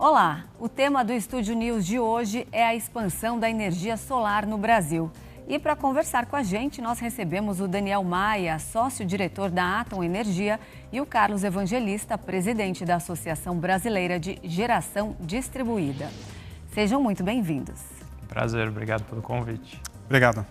Olá, o tema do Estúdio News de hoje é a expansão da energia solar no Brasil. E para conversar com a gente, nós recebemos o Daniel Maia, sócio-diretor da Atom Energia, e o Carlos Evangelista, presidente da Associação Brasileira de Geração Distribuída. Sejam muito bem-vindos. Prazer, obrigado pelo convite. Obrigado.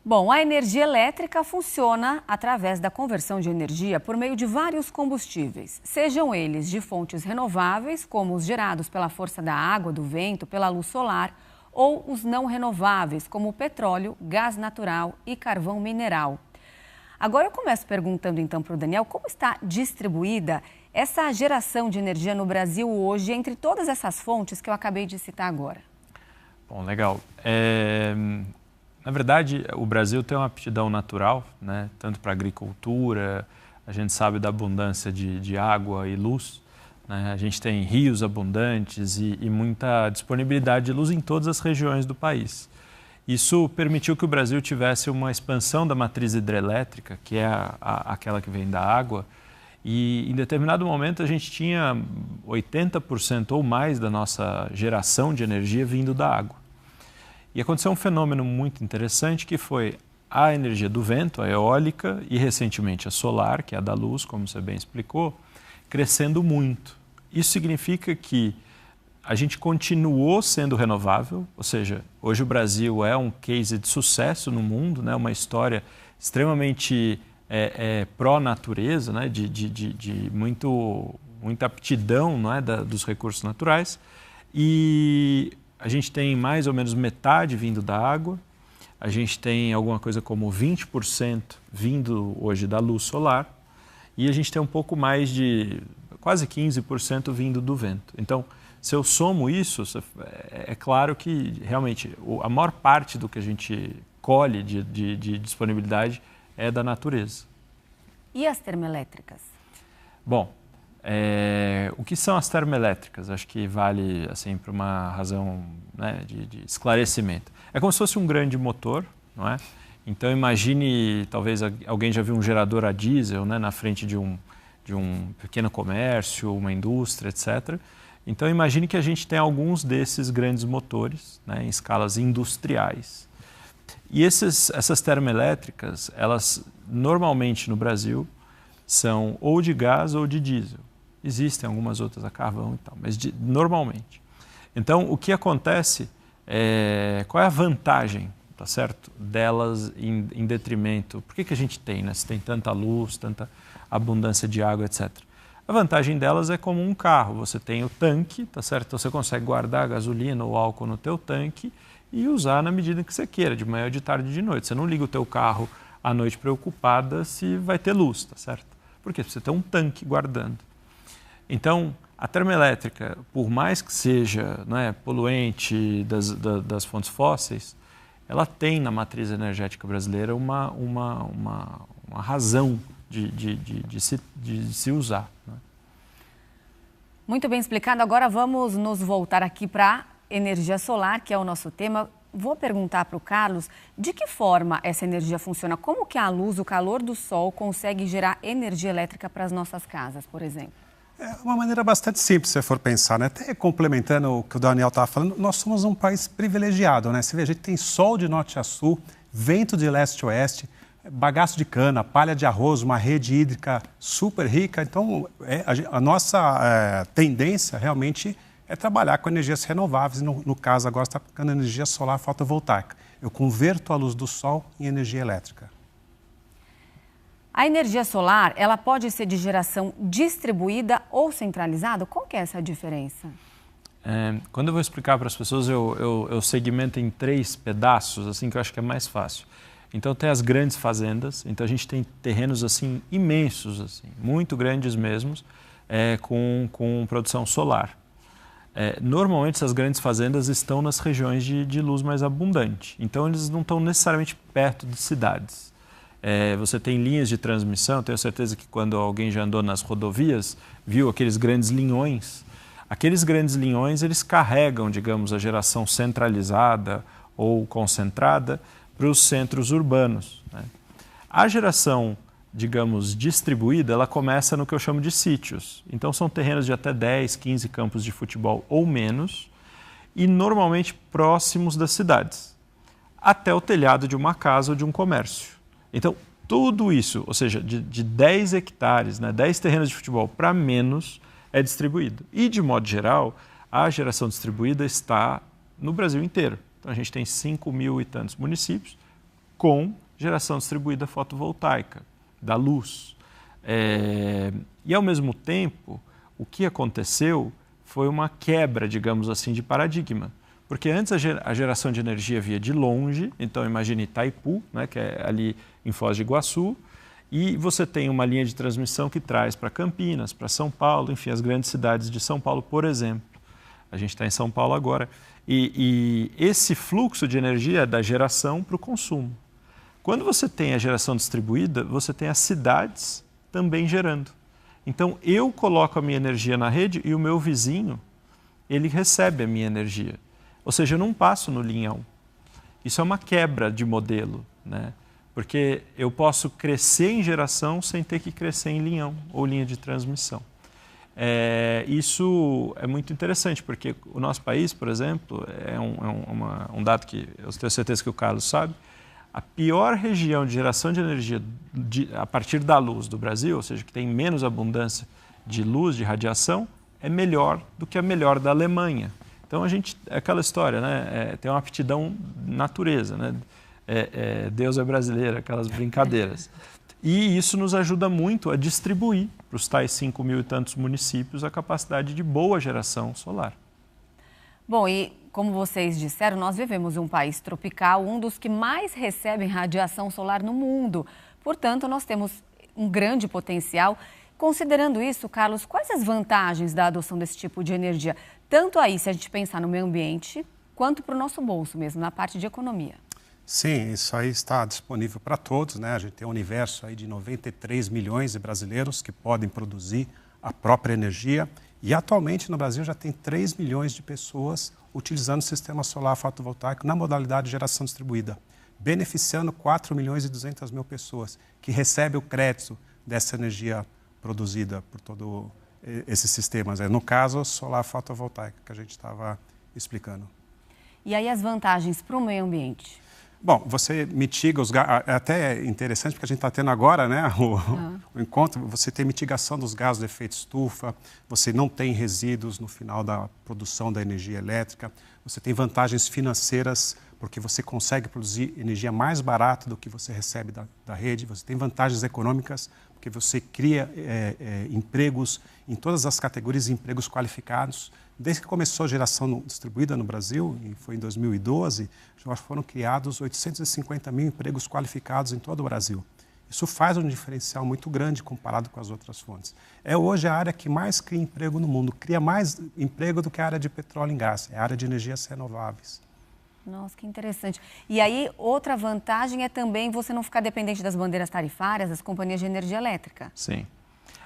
Bom, a energia elétrica funciona através da conversão de energia por meio de vários combustíveis, sejam eles de fontes renováveis, como os gerados pela força da água, do vento, pela luz solar, ou os não renováveis, como o petróleo, gás natural e carvão mineral. Agora eu começo perguntando então para o Daniel como está distribuída essa geração de energia no Brasil hoje entre todas essas fontes que eu acabei de citar agora. Bom, legal. Na verdade, o Brasil tem uma aptidão natural, né? Tanto para a agricultura, a gente sabe da abundância de água e luz, né? A gente tem rios abundantes e muita disponibilidade de luz em todas as regiões do país. Isso permitiu que o Brasil tivesse uma expansão da matriz hidrelétrica, que é aquela que vem da água, e em determinado momento a gente tinha 80% ou mais da nossa geração de energia vindo da água. E aconteceu um fenômeno muito interessante que foi a energia do vento, a eólica e recentemente a solar, que é a da luz, como você bem explicou, crescendo muito. Isso significa que a gente continuou sendo renovável, ou seja, hoje o Brasil é um case de sucesso no mundo, né? Uma história extremamente pró-natureza, né? de muita aptidão, não é? dos recursos naturais. E a gente tem mais ou menos metade vindo da água, a gente tem alguma coisa como 20% vindo hoje da luz solar e a gente tem um pouco mais de quase 15% vindo do vento. Então, se eu somo isso, é claro que realmente a maior parte do que a gente colhe de disponibilidade é da natureza. E as termoelétricas? Bom, o que são as termoelétricas? Acho que vale assim para uma razão, né, de esclarecimento. É como se fosse um grande motor, não é? Então imagine, talvez alguém já viu um gerador a diesel, né, na frente de um pequeno comércio, uma indústria, etc. Então imagine que a gente tem alguns desses grandes motores, né, em escalas industriais. E essas termoelétricas, elas normalmente no Brasil são ou de gás ou de diesel. Existem algumas outras a carvão e tal, mas normalmente. Então, o que acontece, qual é a vantagem, tá certo, delas em detrimento? Por que a gente tem, né? Se tem tanta luz, tanta abundância de água, etc. A vantagem delas é como um carro. Você tem o tanque, tá certo? Então, você consegue guardar gasolina ou álcool no teu tanque e usar na medida que você queira, de manhã, de tarde e de noite. Você não liga o teu carro à noite preocupada se vai ter luz, tá certo? Por quê? Você tem um tanque guardando. Então, a termoelétrica, por mais que seja, né, poluente das fontes fósseis, ela tem na matriz energética brasileira uma razão de se usar, né? Muito bem explicado. Agora vamos nos voltar aqui para a energia solar, que é o nosso tema. Vou perguntar para o Carlos de que forma essa energia funciona. Como que a luz, o calor do sol, consegue gerar energia elétrica para as nossas casas, por exemplo? É uma maneira bastante simples, se você for pensar, né? Até complementando o que o Daniel estava falando, nós somos um país privilegiado, né? Você vê, a gente tem sol de norte a sul, vento de leste a oeste, bagaço de cana, palha de arroz, uma rede hídrica super rica. Então, a nossa tendência realmente é trabalhar com energias renováveis. No caso, agora está aplicando energia solar fotovoltaica. Eu converto a luz do sol em energia elétrica. A energia solar, ela pode ser de geração distribuída ou centralizada? Qual que é essa diferença? Quando eu vou explicar para as pessoas, eu segmento em 3 pedaços, assim, que eu acho que é mais fácil. Então, tem as grandes fazendas. Então, a gente tem terrenos, assim, imensos, assim, muito grandes mesmo, com produção solar. Normalmente, essas grandes fazendas estão nas regiões de luz mais abundante. Então, eles não estão necessariamente perto de cidades. Você tem linhas de transmissão, tenho certeza que quando alguém já andou nas rodovias, viu aqueles grandes linhões. Aqueles grandes linhões, eles carregam, digamos, a geração centralizada ou concentrada para os centros urbanos, né? A geração digamos, distribuída, ela começa no que eu chamo de sítios. Então, são terrenos de até 10, 15 campos de futebol ou menos, e normalmente próximos das cidades, até o telhado de uma casa ou de um comércio. Então, tudo isso, ou seja, de 10 hectares, né, 10 terrenos de futebol para menos, é distribuído. E, de modo geral, a geração distribuída está no Brasil inteiro. Então, a gente tem 5.000 e tantos municípios com geração distribuída fotovoltaica, da luz. E, ao mesmo tempo, o que aconteceu foi uma quebra, digamos assim, de paradigma. Porque antes a geração de energia via de longe, então imagine Itaipu, né, que é ali em Foz do Iguaçu, e você tem uma linha de transmissão que traz para Campinas, para São Paulo, enfim, as grandes cidades de São Paulo, por exemplo. A gente está em São Paulo agora. E esse fluxo de energia é da geração para o consumo. Quando você tem a geração distribuída, você tem as cidades também gerando. Então, eu coloco a minha energia na rede e o meu vizinho, ele recebe a minha energia. Ou seja, eu não passo no linhão. Isso é uma quebra de modelo, né? Porque eu posso crescer em geração sem ter que crescer em linhão ou linha de transmissão. Isso é muito interessante, porque o nosso país, por exemplo, é um dado que eu tenho certeza que o Carlos sabe, a pior região de geração de energia a partir da luz do Brasil, ou seja, que tem menos abundância de luz, de radiação, é melhor do que a melhor da Alemanha. Então, é aquela história, né? Tem uma aptidão natureza, né? Deus é brasileiro, aquelas brincadeiras. E isso nos ajuda muito a distribuir para os tais 5.000 e tantos municípios a capacidade de boa geração solar. Bom, e como vocês disseram, nós vivemos um país tropical, um dos que mais recebem radiação solar no mundo. Portanto, nós temos um grande potencial. Considerando isso, Carlos, quais as vantagens da adoção desse tipo de energia? Tanto aí, se a gente pensar no meio ambiente, quanto para o nosso bolso mesmo, na parte de economia. Sim, isso aí está disponível para todos, né? A gente tem um universo aí de 93 milhões de brasileiros que podem produzir a própria energia. E atualmente no Brasil já tem 3 milhões de pessoas utilizando o sistema solar fotovoltaico na modalidade de geração distribuída, beneficiando 4 milhões e 200 mil pessoas que recebem o crédito dessa energia produzida por todos esses sistemas. No caso, solar fotovoltaica, que a gente estava explicando. E aí as vantagens para o meio ambiente? Bom, você mitiga os gases, é até interessante porque a gente está tendo agora, né, o encontro, você tem mitigação dos gases de efeito estufa, você não tem resíduos no final da produção da energia elétrica, você tem vantagens financeiras porque você consegue produzir energia mais barata do que você recebe da rede, você tem vantagens econômicas porque você cria empregos em todas as categorias de empregos qualificados. Desde que começou a geração distribuída no Brasil, e foi em 2012, já foram criados 850 mil empregos qualificados em todo o Brasil. Isso faz um diferencial muito grande comparado com as outras fontes. É hoje a área que mais cria emprego no mundo, cria mais emprego do que a área de petróleo e gás, é a área de energias renováveis. Nossa, que interessante. E aí, outra vantagem é também você não ficar dependente das bandeiras tarifárias das companhias de energia elétrica. Sim.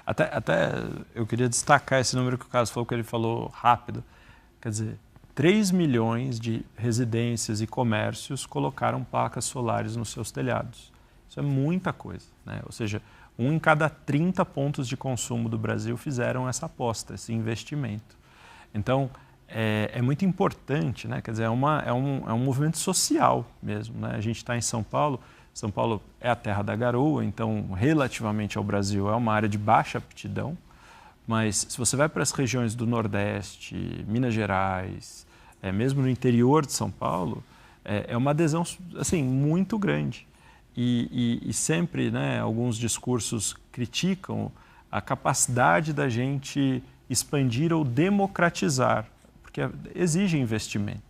Até eu queria destacar esse número que o Carlos falou, que ele falou rápido. Quer dizer, 3 milhões de residências e comércios colocaram placas solares nos seus telhados. Isso é muita coisa, né? Ou seja, 1 em cada 30 pontos de consumo do Brasil fizeram essa aposta, esse investimento. Então, é muito importante, né? Quer dizer, é um movimento social mesmo, né? A gente está em São Paulo. São Paulo é a terra da garoa, então, relativamente ao Brasil, é uma área de baixa aptidão. Mas se você vai para as regiões do Nordeste, Minas Gerais, mesmo no interior de São Paulo, é uma adesão assim, muito grande. E sempre, né, alguns discursos criticam a capacidade da gente expandir ou democratizar, porque exige investimento.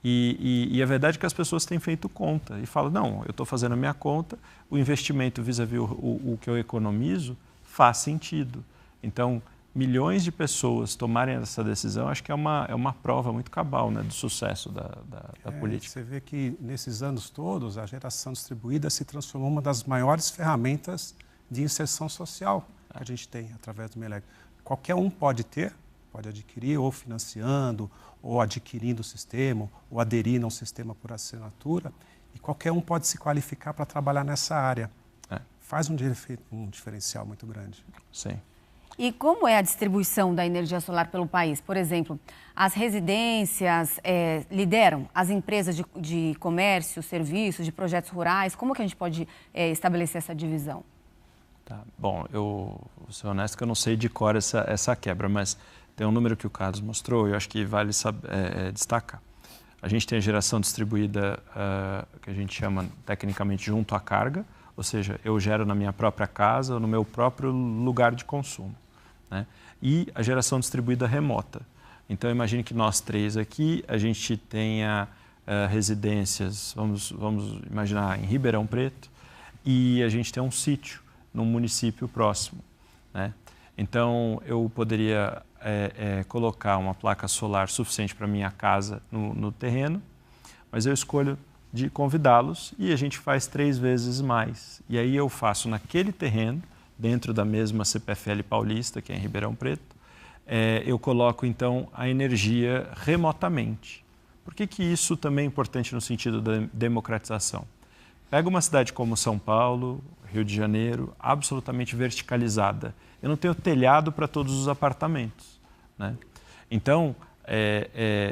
E a verdade é que as pessoas têm feito conta e falam, não, eu estou fazendo a minha conta, o investimento vis-à-vis o que eu economizo faz sentido. Então, milhões de pessoas tomarem essa decisão, acho que é uma prova muito cabal, né, do sucesso da política. Você vê que nesses anos todos, a geração distribuída se transformou em uma das maiores ferramentas de inserção social que a gente tem através do meio elétrico. Qualquer um pode ter, pode adquirir ou financiando, ou adquirindo o sistema, ou aderindo a um sistema por assinatura, e qualquer um pode se qualificar para trabalhar nessa área. faz um diferencial muito grande. Sim. E como é a distribuição da energia solar pelo país? Por exemplo, as residências lideram as empresas de comércio, serviços, de projetos rurais? Como que a gente pode estabelecer essa divisão? Tá. Bom, eu vou ser honesto que eu não sei de cor essa quebra, mas tem um número que o Carlos mostrou e eu acho que vale destacar. A gente tem a geração distribuída, que a gente chama tecnicamente junto à carga, ou seja, eu gero na minha própria casa ou no meu próprio lugar de consumo, né? E a geração distribuída remota. Então, imagine que nós três aqui, a gente tenha residências, vamos imaginar, em Ribeirão Preto, e a gente tem um sítio num município próximo, né? Então, eu poderia colocar uma placa solar suficiente para minha casa no terreno, mas eu escolho de convidá-los e a gente faz 3 vezes mais. E aí eu faço naquele terreno, dentro da mesma CPFL Paulista, que é em Ribeirão Preto, eu coloco então a energia remotamente. Por que isso também é importante no sentido da democratização? Pega uma cidade como São Paulo, Rio de Janeiro, absolutamente verticalizada. Eu não tenho telhado para todos os apartamentos, né? Então,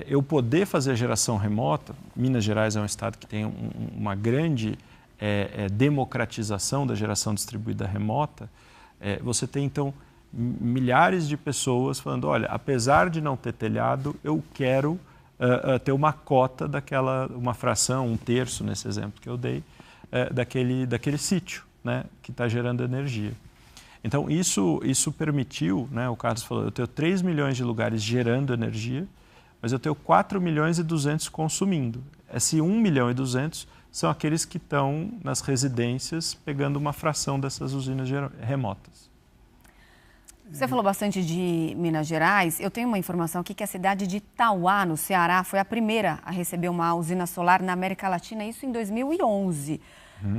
eu poder fazer a geração remota, Minas Gerais é um estado que tem uma grande democratização da geração distribuída remota, você tem então milhares de pessoas falando, olha, apesar de não ter telhado, eu quero ter uma cota uma fração, 1/3 nesse exemplo que eu dei, daquele sítio, né, que está gerando energia. Então, isso permitiu, né, o Carlos falou, eu tenho 3 milhões de lugares gerando energia, mas eu tenho 4.200.000 consumindo. Esse 1.200.000 são aqueles que estão nas residências pegando uma fração dessas usinas remotas. Você falou bastante de Minas Gerais. Eu tenho uma informação aqui que a cidade de Tauá, no Ceará, foi a primeira a receber uma usina solar na América Latina, isso em 2011.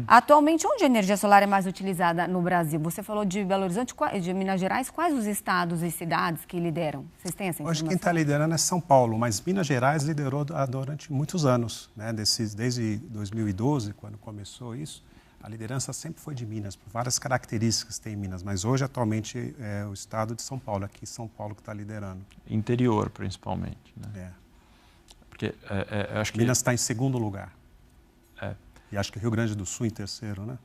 Atualmente, onde a energia solar é mais utilizada no Brasil? Você falou de Belo Horizonte, de Minas Gerais. Quais os estados e cidades que lideram? Vocês têm essa informação? Hoje quem está liderando é São Paulo, mas Minas Gerais liderou durante muitos anos, né? Desde 2012, quando começou isso, a liderança sempre foi de Minas, por várias características que tem em Minas, mas hoje, atualmente, é o estado de São Paulo, aqui São Paulo que está liderando. Interior, principalmente, né? Porque acho que Minas está em segundo lugar. E acho que Rio Grande do Sul em terceiro, né?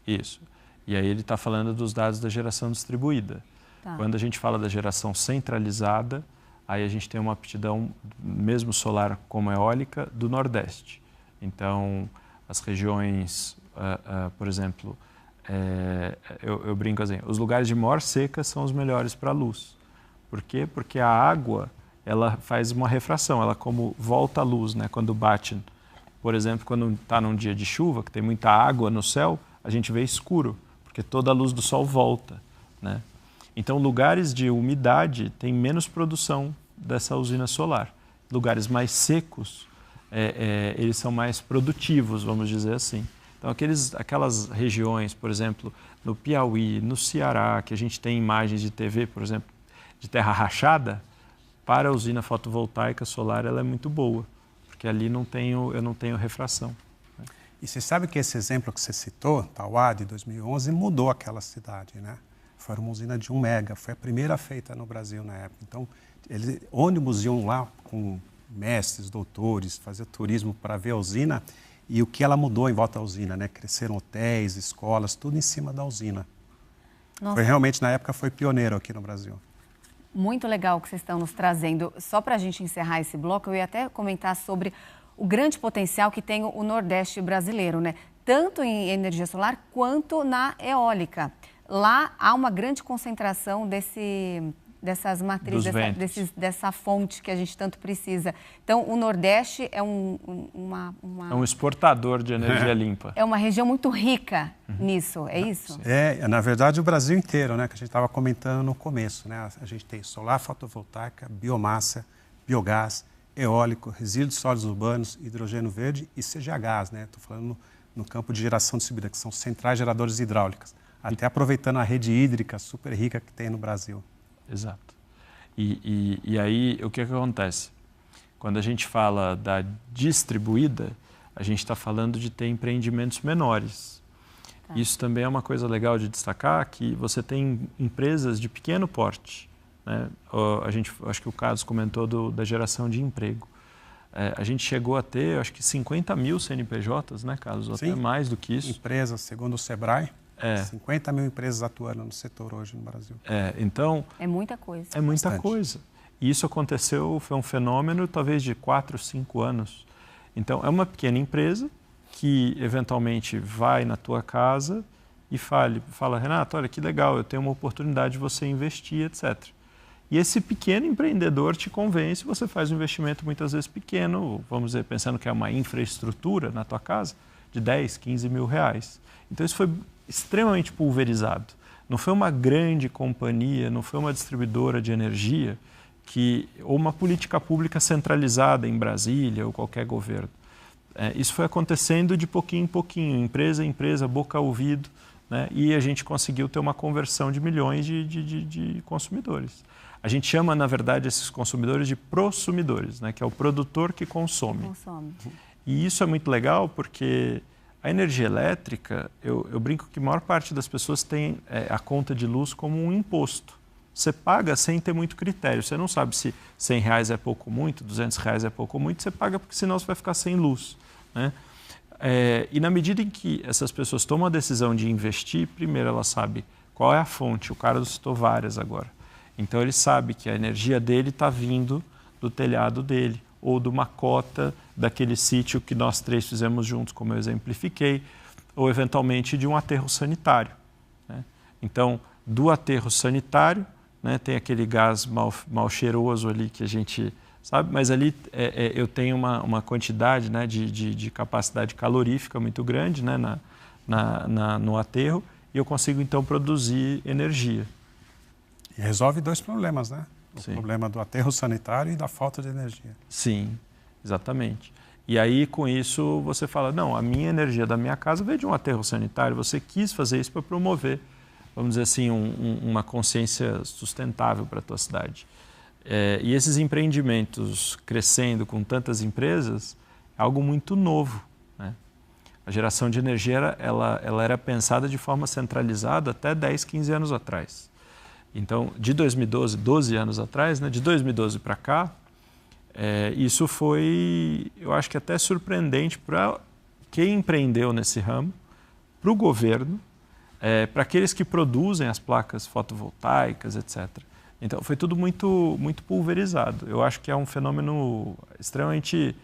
Isso. E aí ele está falando dos dados da geração distribuída. Tá. Quando a gente fala da geração centralizada, aí a gente tem uma aptidão, mesmo solar como eólica, do Nordeste. Então, as regiões, por exemplo, eu brinco assim, os lugares de maior seca são os melhores para a luz. Por quê? Porque a água, ela faz uma refração, ela como volta a luz, né? Quando bate. Por exemplo, quando está num dia de chuva, que tem muita água no céu, a gente vê escuro, porque toda a luz do sol volta, né? Então, lugares de umidade têm menos produção dessa usina solar. Lugares mais secos, eles são mais produtivos, vamos dizer assim. Então, aquelas regiões, por exemplo, no Piauí, no Ceará, que a gente tem imagens de TV, por exemplo, de terra rachada, para a usina fotovoltaica solar ela é muito boa. Porque ali eu não tenho refração. E você sabe que esse exemplo que você citou, Tauá, de 2011, mudou aquela cidade, né? Foi uma usina de 1 mega, foi a primeira feita no Brasil na época. Então, ônibus iam lá com mestres, doutores, fazer turismo para ver a usina e o que ela mudou em volta da usina, né? Cresceram hotéis, escolas, tudo em cima da usina. Nossa. Foi realmente, na época, foi pioneiro aqui no Brasil. Muito legal o que vocês estão nos trazendo. Só para a gente encerrar esse bloco, eu ia até comentar sobre o grande potencial que tem o Nordeste brasileiro, né? Tanto em energia solar quanto na eólica. Lá há uma grande concentração dessas matrizes, dessa fonte que a gente tanto precisa. Então, o Nordeste é É um exportador de energia limpa. É uma região muito rica nisso, é isso? Na verdade, o Brasil inteiro, né, que a gente estava comentando no começo, né? A gente tem solar fotovoltaica, biomassa, biogás, eólico, resíduos sólidos urbanos, hidrogênio verde e CGHs, né? Estou falando no campo de geração distribuída, que são centrais geradoras hidráulicas, até aproveitando a rede hídrica super rica que tem no Brasil. Exato. E aí, o que acontece? Quando a gente fala da distribuída, a gente está falando de ter empreendimentos menores. Isso também é uma coisa legal de destacar, que você tem empresas de pequeno porte, né? Acho que o Carlos comentou da geração de emprego. A gente chegou a ter, acho que 50 mil CNPJs, né, Carlos? Até mais do que isso. Empresas, segundo o Sebrae, 50 mil empresas atuando no setor hoje no Brasil. Então... É muita coisa. É muita coisa. E isso aconteceu, foi um fenômeno talvez de 4, 5 anos. Então, é uma pequena empresa que eventualmente vai na tua casa e fala, Renato, olha que legal, eu tenho uma oportunidade de você investir, etc. E esse pequeno empreendedor te convence, você faz um investimento muitas vezes pequeno, vamos dizer, pensando que é uma infraestrutura na tua casa, de 10, 15 mil reais. Então isso foi extremamente pulverizado. Não foi uma grande companhia, não foi uma distribuidora de energia, ou uma política pública centralizada em Brasília ou qualquer governo. Isso foi acontecendo de pouquinho em pouquinho, empresa em empresa, boca a ouvido, né? E a gente conseguiu ter uma conversão de milhões de consumidores. A gente chama, na verdade, esses consumidores de prosumidores, né? Que é o produtor que consome. E isso é muito legal porque a energia elétrica, eu brinco que a maior parte das pessoas tem a conta de luz como um imposto. Você paga sem ter muito critério. Você não sabe se R$100 é pouco ou muito, R$200 é pouco ou muito, você paga porque senão você vai ficar sem luz, né? E na medida em que essas pessoas tomam a decisão de investir, primeiro ela sabe qual é a fonte, o Carlos citou várias agora. Então ele sabe que a energia dele está vindo do telhado dele, ou de uma cota daquele sítio que nós três fizemos juntos, como eu exemplifiquei, ou eventualmente de um aterro sanitário, né? Então, do aterro sanitário, né, tem aquele gás mal cheiroso ali que a gente sabe, mas ali eu tenho uma quantidade, né, de capacidade calorífica muito grande, né, no aterro, e eu consigo então produzir energia. E resolve dois problemas, né? O Sim. problema do aterro sanitário e da falta de energia. Sim, exatamente. E aí, com isso, você fala, não, a minha energia da minha casa veio de um aterro sanitário, você quis fazer isso para promover, vamos dizer assim, uma consciência sustentável para a tua cidade. E esses empreendimentos crescendo com tantas empresas é algo muito novo, né? A geração de energia ela era pensada de forma centralizada até 10, 15 anos atrás. Então, de 2012, 12 anos atrás, né, de 2012 para cá, isso foi, eu acho que até surpreendente para quem empreendeu nesse ramo, para o governo, para aqueles que produzem as placas fotovoltaicas, etc. Então, foi tudo muito, muito pulverizado. Eu acho que é um fenômeno extremamente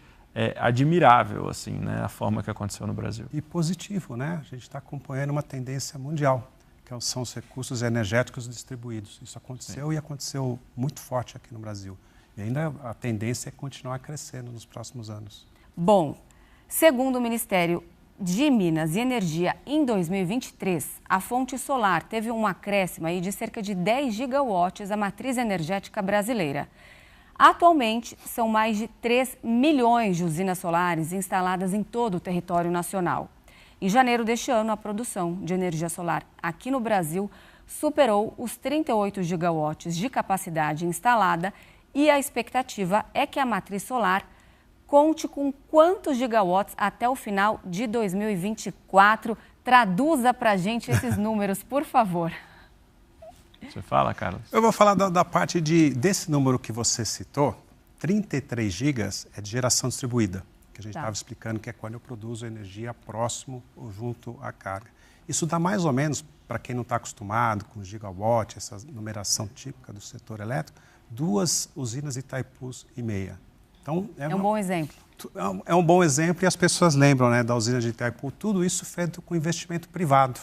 admirável, assim, né, a forma que aconteceu no Brasil. E positivo, né? A gente está acompanhando uma tendência mundial, que são os recursos energéticos distribuídos. Isso aconteceu e aconteceu muito forte aqui no Brasil. E ainda a tendência é continuar crescendo nos próximos anos. Bom, segundo o Ministério de Minas e Energia, em 2023, a fonte solar teve um acréscimo aí de cerca de 10 gigawatts à matriz energética brasileira. Atualmente, são mais de 3 milhões de usinas solares instaladas em todo o território nacional. Em janeiro deste ano, a produção de energia solar aqui no Brasil superou os 38 gigawatts de capacidade instalada e a expectativa é que a matriz solar conte com quantos gigawatts até o final de 2024? Traduza para a gente esses números, por favor. Você fala, Carlos? Eu vou falar da parte desse número que você citou. 33 gigas é de geração distribuída, que a gente estava explicando que é quando eu produzo energia próximo ou junto à carga. Isso dá mais ou menos, para quem não está acostumado com gigawatt, essa numeração típica do setor elétrico, 2 usinas Itaipus e meia. Então, um bom exemplo. É um bom exemplo e as pessoas lembram, né, da usina de Itaipu. Tudo isso feito com investimento privado,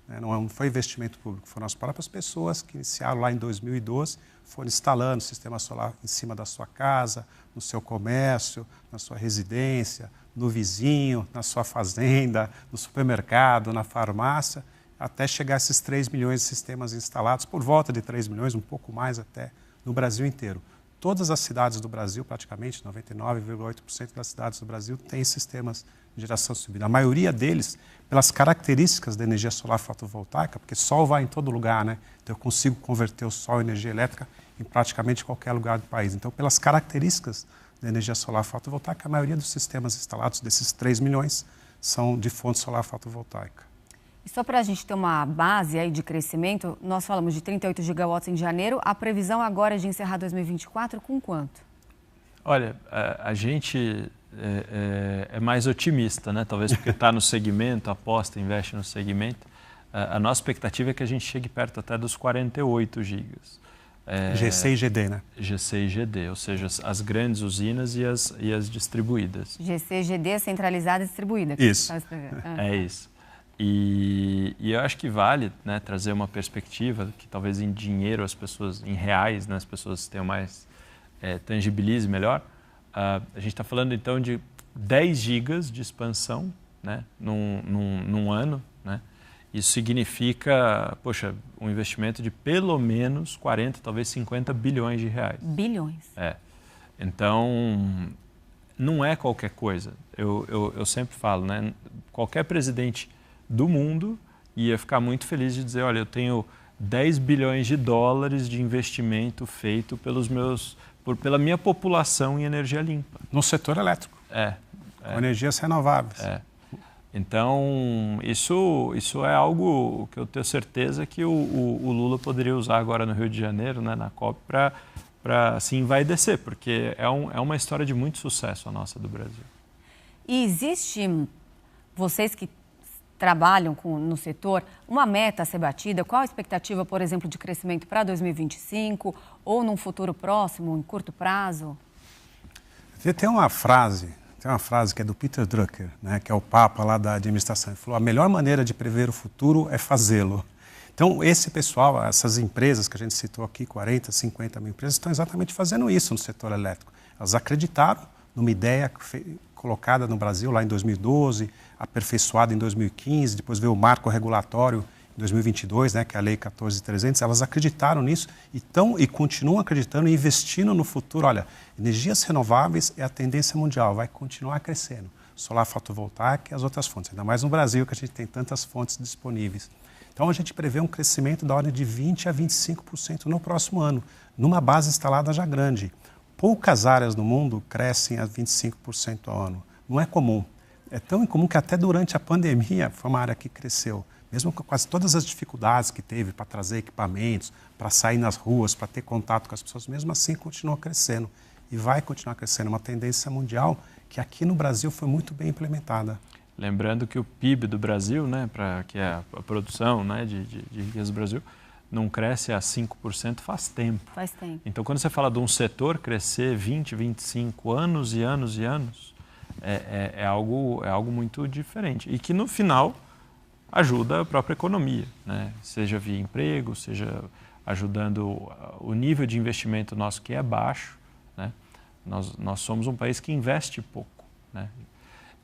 né? Não foi investimento público, foram as próprias pessoas que iniciaram lá em 2012, foram instalando sistema solar em cima da sua casa, no seu comércio, na sua residência, no vizinho, na sua fazenda, no supermercado, na farmácia, até chegar a esses 3 milhões de sistemas instalados, por volta de 3 milhões, um pouco mais até, no Brasil inteiro. Todas as cidades do Brasil, praticamente 99,8% das cidades do Brasil, têm sistemas de geração distribuída. A maioria deles, pelas características da energia solar fotovoltaica, porque sol vai em todo lugar, né? Então eu consigo converter o sol em energia elétrica em praticamente qualquer lugar do país. Então, pelas características da energia solar fotovoltaica, a maioria dos sistemas instalados, desses 3 milhões, são de fonte solar fotovoltaica. E só para a gente ter uma base aí de crescimento, nós falamos de 38 gigawatts em janeiro, a previsão agora é de encerrar 2024 com quanto? Olha, a gente é mais otimista, né? Talvez porque está no segmento, aposta, investe no segmento. A nossa expectativa é que a gente chegue perto até dos 48 gigas. GC e GD, né? GC e GD, ou seja, as grandes usinas e as distribuídas. GC, GD, centralizada e distribuída. Isso. É isso. E eu acho que vale, né, trazer uma perspectiva que talvez em dinheiro as pessoas, em reais, né, as pessoas tenham mais, tangibilize melhor. A gente está falando então de 10 gigas de expansão, né, num ano, né? Isso significa, poxa, um investimento de pelo menos 40, talvez 50 bilhões de reais. Bilhões? Então, não é qualquer coisa. Eu sempre falo, né? Qualquer presidente do mundo ia ficar muito feliz de dizer, olha, eu tenho 10 bilhões de dólares de investimento feito pela minha população em energia limpa. No setor elétrico. Com energias renováveis. Então, isso é algo que eu tenho certeza que o Lula poderia usar agora no Rio de Janeiro, né, na COP, para assim, envaidecer, porque é uma história de muito sucesso a nossa do Brasil. E existe, vocês que trabalham no setor, uma meta a ser batida? Qual a expectativa, por exemplo, de crescimento para 2025 ou num futuro próximo, em curto prazo? Tem uma frase que é do Peter Drucker, né, que é o papa lá da administração. Ele falou, a melhor maneira de prever o futuro é fazê-lo. Então, esse pessoal, essas empresas que a gente citou aqui, 40, 50 mil empresas, estão exatamente fazendo isso no setor elétrico. Elas acreditaram numa ideia colocada no Brasil lá em 2012, aperfeiçoada em 2015, depois veio o marco regulatório em 2022, né, que é a Lei 14.300, elas acreditaram nisso e continuam acreditando e investindo no futuro. Olha, energias renováveis é a tendência mundial, vai continuar crescendo. Solar fotovoltaica e as outras fontes, ainda mais no Brasil, que a gente tem tantas fontes disponíveis. Então, a gente prevê um crescimento da ordem de 20% a 25% no próximo ano, numa base instalada já grande. Poucas áreas no mundo crescem a 25% ao ano. Não é comum. É tão incomum que até durante a pandemia foi uma área que cresceu. Mesmo com quase todas as dificuldades que teve para trazer equipamentos, para sair nas ruas, para ter contato com as pessoas, mesmo assim continua crescendo. E vai continuar crescendo. Uma tendência mundial que aqui no Brasil foi muito bem implementada. Lembrando que o PIB do Brasil, né, que é a produção, né, de riqueza do Brasil, não cresce a 5% faz tempo. Faz tempo. Então, quando você fala de um setor crescer 20, 25 anos e anos e anos, é algo muito diferente. E que, no final, ajuda a própria economia, né? Seja via emprego, seja ajudando o nível de investimento nosso que é baixo, né? Nós somos um país que investe pouco, né?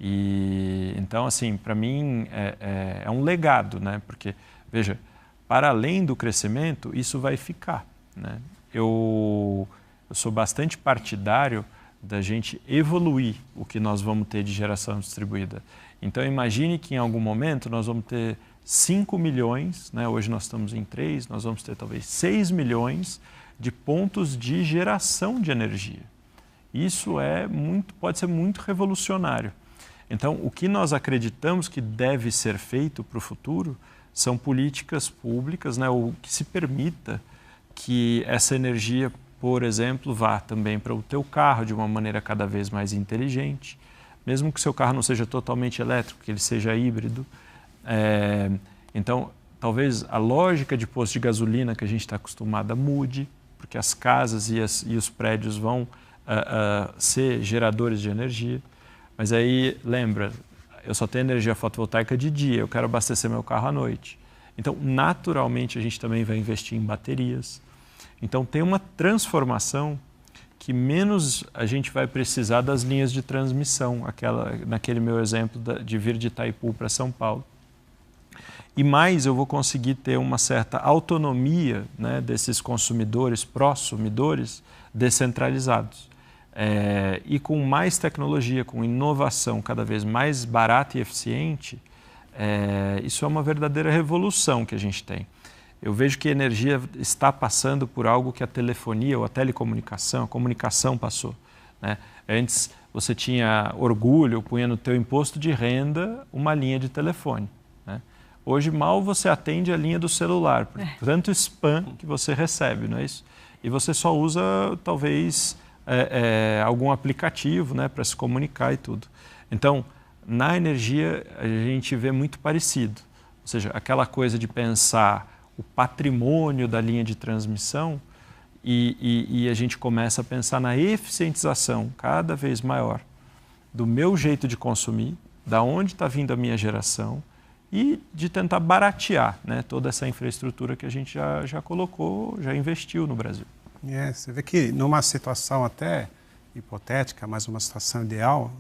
E, então, assim, para mim é um legado, né? Porque, veja, para além do crescimento, isso vai ficar, né? Eu sou bastante partidário da gente evoluir o que nós vamos ter de geração distribuída. Então, imagine que em algum momento nós vamos ter 5 milhões, né? Hoje nós estamos em 3, nós vamos ter talvez 6 milhões de pontos de geração de energia. Isso pode ser muito revolucionário. Então, o que nós acreditamos que deve ser feito para o futuro são políticas públicas, né, ou que se permita que essa energia, por exemplo, vá também para o teu carro de uma maneira cada vez mais inteligente, mesmo que o seu carro não seja totalmente elétrico, que ele seja híbrido. Então, talvez a lógica de posto de gasolina que a gente está acostumado mude, porque as casas e os prédios vão ser geradores de energia. Mas aí, lembra, eu só tenho energia fotovoltaica de dia, eu quero abastecer meu carro à noite. Então, naturalmente, a gente também vai investir em baterias. Então, tem uma transformação que menos a gente vai precisar das linhas de transmissão, naquele meu exemplo de vir de Itaipu para São Paulo. E mais eu vou conseguir ter uma certa autonomia, né, desses consumidores, prosumidores descentralizados. E com mais tecnologia, com inovação cada vez mais barata e eficiente, isso é uma verdadeira revolução que a gente tem. Eu vejo que a energia está passando por algo que a telefonia ou a telecomunicação, a comunicação passou, né? Antes você tinha orgulho, punha no teu imposto de renda uma linha de telefone, né? Hoje mal você atende a linha do celular, por tanto spam que você recebe, não é isso? E você só usa talvez algum aplicativo, né, para se comunicar e tudo. Então, na energia a gente vê muito parecido, ou seja, aquela coisa de pensar o patrimônio da linha de transmissão e a gente começa a pensar na eficientização cada vez maior do meu jeito de consumir, da onde está vindo a minha geração e de tentar baratear, né, toda essa infraestrutura que a gente já colocou, já investiu no Brasil. Você vê que numa situação até hipotética, mas uma situação ideal,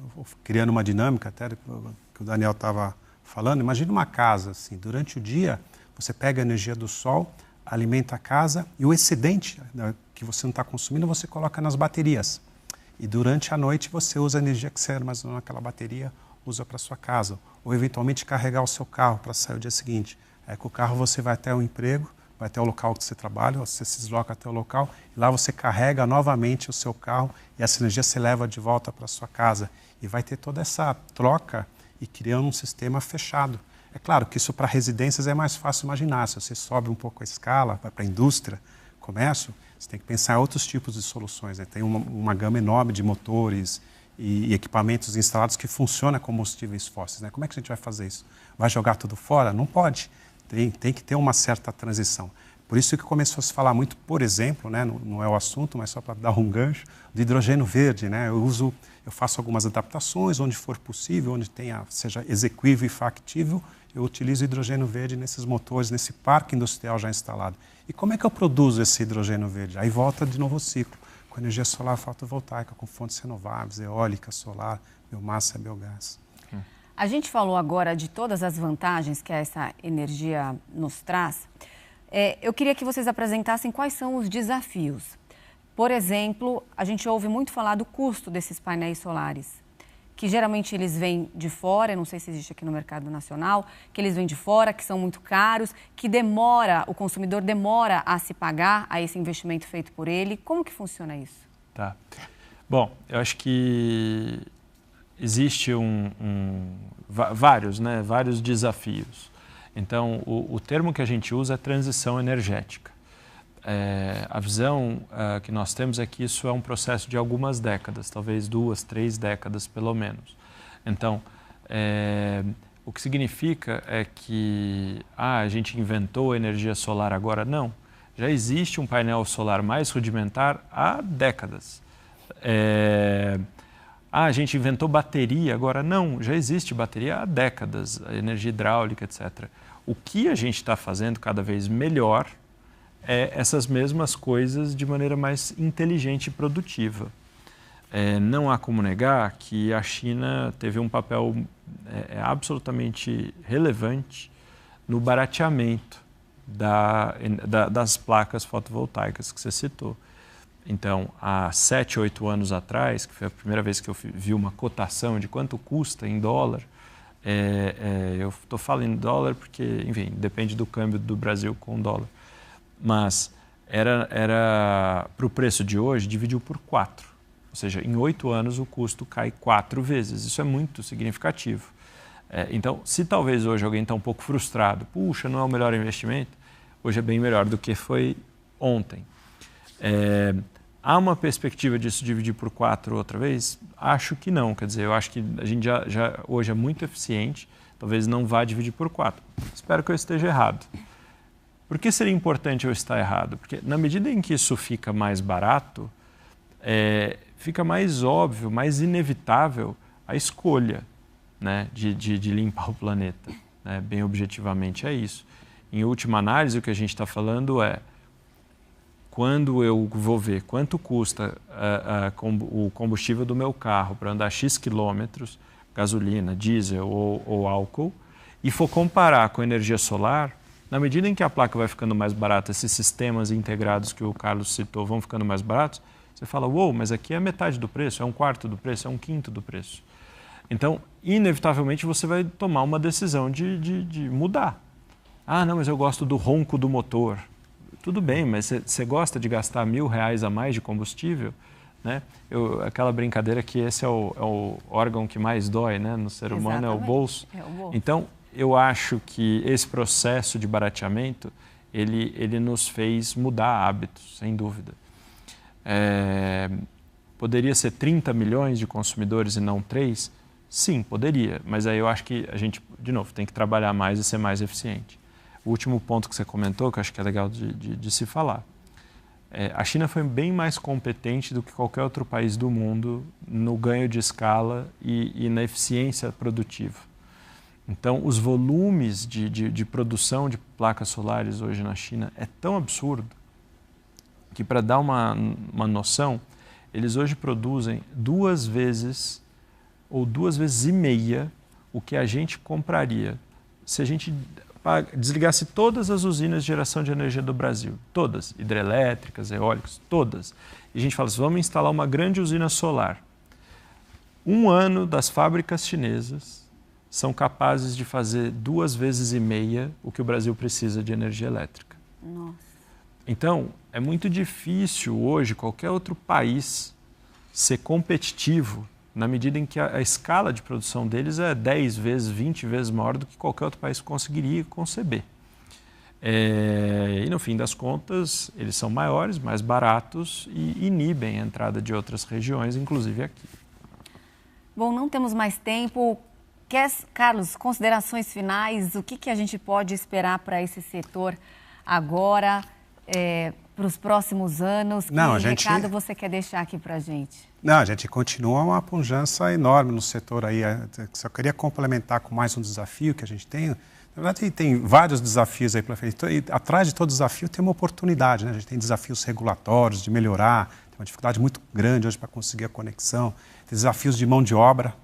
criando uma dinâmica até que o Daniel estava falando, imagina uma casa assim, durante o dia você pega a energia do sol, alimenta a casa e o excedente, né, que você não está consumindo você coloca nas baterias. E durante a noite você usa a energia que você armazenou naquela bateria, usa para sua casa. Ou eventualmente carregar o seu carro para sair o dia seguinte. Aí com o carro você vai até o emprego, vai até o local que você trabalha, você se desloca até o local, e lá você carrega novamente o seu carro e essa energia se leva de volta para sua casa. E vai ter toda essa troca e criando um sistema fechado. É claro que isso para residências é mais fácil imaginar. Se você sobe um pouco a escala, vai para a indústria, comércio, você tem que pensar em outros tipos de soluções, né? Tem uma gama enorme de motores e equipamentos instalados que funcionam com combustíveis fósseis, né? Como é que a gente vai fazer isso? Vai jogar tudo fora? Não pode. Tem que ter uma certa transição. Por isso que começou a se falar muito, por exemplo, né, não é o assunto, mas só para dar um gancho, do hidrogênio verde, né? Eu faço algumas adaptações onde for possível, onde seja execuível e factível, eu utilizo hidrogênio verde nesses motores, nesse parque industrial já instalado. E como é que eu produzo esse hidrogênio verde? Aí volta de novo o ciclo, com energia solar fotovoltaica, com fontes renováveis, eólica, solar, biomassa, biogás. A gente falou agora de todas as vantagens que essa energia nos traz. Eu queria que vocês apresentassem quais são os desafios. Por exemplo, a gente ouve muito falar do custo desses painéis solares, que geralmente eles vêm de fora, eu não sei se existe aqui no mercado nacional, que eles vêm de fora, que são muito caros, que o consumidor demora a se pagar a esse investimento feito por ele. Como que funciona isso? Tá. Bom, eu acho que existe vários desafios. Então, o termo que a gente usa é transição energética. A visão que nós temos é que isso é um processo de algumas décadas, talvez 2, 3 décadas pelo menos. Então, o que significa é que a gente inventou a energia solar agora? Não. Já existe um painel solar mais rudimentar há décadas. A gente inventou bateria agora? Não, já existe bateria há décadas, energia hidráulica, etc. O que a gente está fazendo cada vez melhor essas mesmas coisas de maneira mais inteligente e produtiva. Não há como negar que a China teve um papel absolutamente relevante no barateamento das placas fotovoltaicas que você citou. Então, há 7, 8 anos atrás, que foi a primeira vez que eu vi uma cotação de quanto custa em dólar, eu estou falando em dólar porque, enfim, depende do câmbio do Brasil com dólar. Mas era para o preço de hoje, dividiu por 4. Ou seja, em 8 anos o custo cai 4 vezes. Isso é muito significativo. Então, se talvez hoje alguém está um pouco frustrado, puxa, não é o melhor investimento, hoje é bem melhor do que foi ontem. Há uma perspectiva disso dividir por 4 outra vez? Acho que não. Quer dizer, eu acho que a gente já hoje é muito eficiente, talvez não vá dividir por 4. Espero que eu esteja errado. Por que seria importante eu estar errado? Porque na medida em que isso fica mais barato, fica mais óbvio, mais inevitável a escolha, né, de limpar o planeta. Né? Bem objetivamente é isso. Em última análise, o que a gente está falando é quando eu vou ver quanto custa o combustível do meu carro para andar X quilômetros, gasolina, diesel ou álcool, e for comparar com a energia solar, na medida em que a placa vai ficando mais barata, esses sistemas integrados que o Carlos citou vão ficando mais baratos, você fala, uou, mas aqui é metade do preço, é 1/4 do preço, é 1/5 do preço. Então, inevitavelmente, você vai tomar uma decisão de mudar. Ah, não, mas eu gosto do ronco do motor. Tudo bem, mas você gosta de gastar R$1.000 a mais de combustível? Né? Aquela brincadeira que esse é o órgão que mais dói, né, no ser humano. Exatamente. É o bolso. Então, eu acho que esse processo de barateamento, ele nos fez mudar hábitos, sem dúvida. Poderia ser 30 milhões de consumidores e não 3? Sim, poderia, mas aí eu acho que a gente, de novo, tem que trabalhar mais e ser mais eficiente. O último ponto que você comentou, que eu acho que é legal de se falar. A China foi bem mais competente do que qualquer outro país do mundo no ganho de escala e na eficiência produtiva. Então, os volumes de produção de placas solares hoje na China é tão absurdo que, para dar uma noção, eles hoje produzem 2 vezes ou 2,5 vezes o que a gente compraria se a gente desligasse todas as usinas de geração de energia do Brasil, todas, hidrelétricas, eólicas, todas. E a gente fala assim, vamos instalar uma grande usina solar. 1 ano das fábricas chinesas são capazes de fazer 2,5 vezes o que o Brasil precisa de energia elétrica. Nossa. Então, é muito difícil hoje qualquer outro país ser competitivo na medida em que a escala de produção deles é 10 vezes, 20 vezes maior do que qualquer outro país conseguiria conceber. E no fim das contas, eles são maiores, mais baratos e inibem a entrada de outras regiões, inclusive aqui. Bom, não temos mais tempo. Carlos, considerações finais, o que a gente pode esperar para esse setor agora, para os próximos anos? Que recado você quer deixar aqui para a gente? Não, a gente continua uma pujança enorme no setor aí. Só queria complementar com mais um desafio que a gente tem. Na verdade, tem vários desafios aí pela frente. E atrás de todo desafio tem uma oportunidade, né? A gente tem desafios regulatórios de melhorar, tem uma dificuldade muito grande hoje para conseguir a conexão, tem desafios de mão de obra,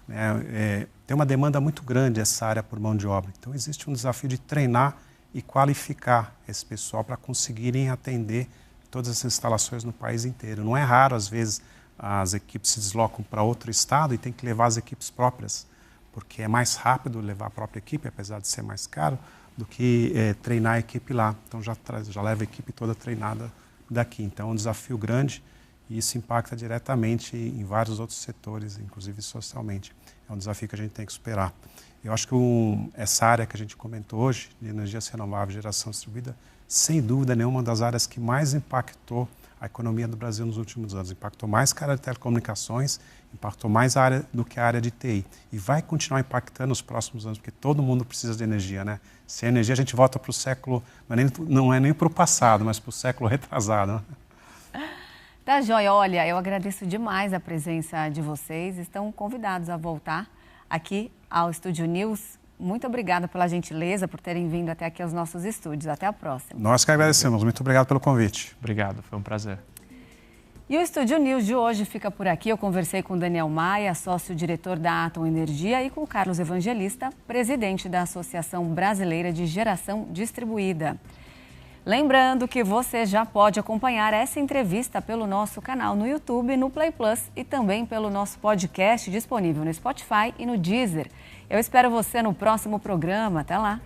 né? Tem uma demanda muito grande essa área por mão de obra. Então, existe um desafio de treinar e qualificar esse pessoal para conseguirem atender todas essas instalações no país inteiro. Não é raro, às vezes, as equipes se deslocam para outro estado e tem que levar as equipes próprias, porque é mais rápido levar a própria equipe, apesar de ser mais caro, do que treinar a equipe lá. Então, já leva a equipe toda treinada daqui. Então, é um desafio grande e isso impacta diretamente em vários outros setores, inclusive socialmente. É um desafio que a gente tem que superar. Eu acho que essa área que a gente comentou hoje, de energias renováveis, geração distribuída, sem dúvida nenhuma, uma das áreas que mais impactou a economia do Brasil nos últimos anos. Impactou mais que a área de telecomunicações, impactou mais a área do que a área de TI. E vai continuar impactando nos próximos anos, porque todo mundo precisa de energia, né? Sem energia a gente volta para o século, não é nem para o passado, mas para o século retrasado, né? Tá, joia. Olha, eu agradeço demais a presença de vocês. Estão convidados a voltar aqui ao Estúdio News. Muito obrigada pela gentileza, por terem vindo até aqui aos nossos estúdios. Até a próxima. Nós que agradecemos. Muito obrigado pelo convite. Obrigado, foi um prazer. E o Estúdio News de hoje fica por aqui. Eu conversei com Daniel Maia, sócio-diretor da Atom Energia, e com Carlos Evangelista, presidente da Associação Brasileira de Geração Distribuída. Lembrando que você já pode acompanhar essa entrevista pelo nosso canal no YouTube, no Play Plus e também pelo nosso podcast disponível no Spotify e no Deezer. Eu espero você no próximo programa. Até lá!